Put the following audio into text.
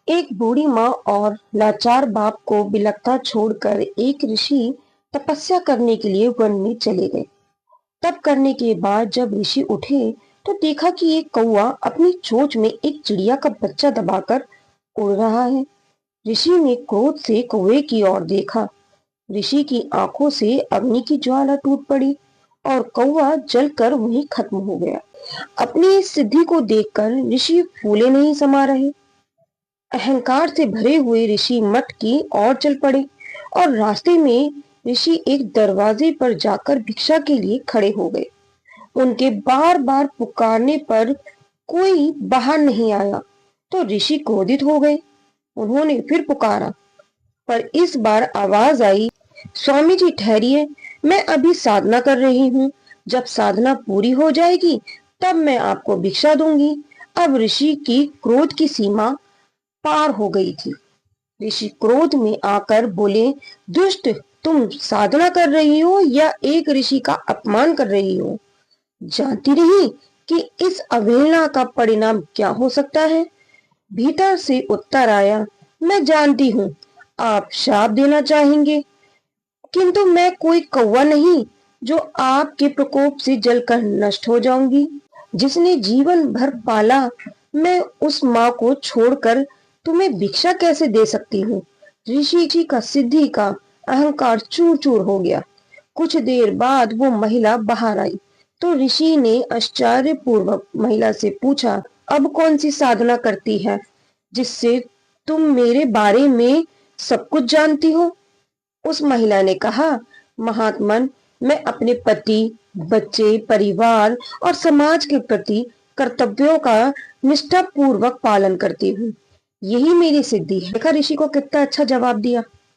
एक बूढ़ी माँ और लाचार बाप को बिलखता छोड़कर एक ऋषि तपस्या करने के लिए वन में चले गए। तप करने के बाद जब ऋषि उठे तो देखा कि एक कौवा अपनी चोंच में एक चिड़िया का बच्चा दबाकर उड़ रहा है। ऋषि ने क्रोध से कौवे की ओर देखा। ऋषि की आंखों से अग्नि की ज्वाला टूट पड़ी और कौवा जलकर वहीं खत्म हो गया। अपनी इस सिद्धि को देखकर ऋषि फूले नहीं समा रहे। अहंकार से भरे हुए ऋषि मठ की ओर चल पड़े और रास्ते में ऋषि एक दरवाजे पर जाकर भिक्षा के लिए खड़े हो गए। उनके बार बार पुकारने पर कोई बाहर नहीं आया तो ऋषि क्रोधित हो गए। उन्होंने फिर पुकारा, पर इस बार आवाज आई, स्वामी जी ठहरिए, मैं अभी साधना कर रही हूँ। जब साधना पूरी हो जाएगी तब मैं आपको भिक्षा दूंगी। अब ऋषि की क्रोध की सीमा पार हो गई थी। ऋषि क्रोध में आकर बोले, दुष्ट, तुम साधना कर रही हो या एक ऋषि का अपमान कर रही हो? जानती नहीं कि इस अवहेलना का परिणाम क्या हो सकता है? भीतर से उत्तर आया, मैं जानती हूँ, आप श्राप देना चाहेंगे, किंतु मैं कोई कौवा नहीं जो आपके प्रकोप से जलकर नष्ट हो जाऊंगी। जिसने जीवन भर पाला, मैं उस माँ को छोड़कर तुम्हें भिक्षा कैसे दे सकती हूँ? ऋषि का सिद्धि का अहंकार चूर चूर हो गया। कुछ देर बाद वो महिला बाहर आई तो ऋषि ने आश्चर्यपूर्वक महिला से पूछा, अब कौन सी साधना करती है जिससे तुम मेरे बारे में सब कुछ जानती हो? उस महिला ने कहा, महात्मन, मैं अपने पति, बच्चे, परिवार और समाज के प्रति कर्तव्यों का निष्ठा पूर्वक पालन करती हूँ। यही मेरी सिद्धि है। देखा ऋषि को कितना अच्छा जवाब दिया।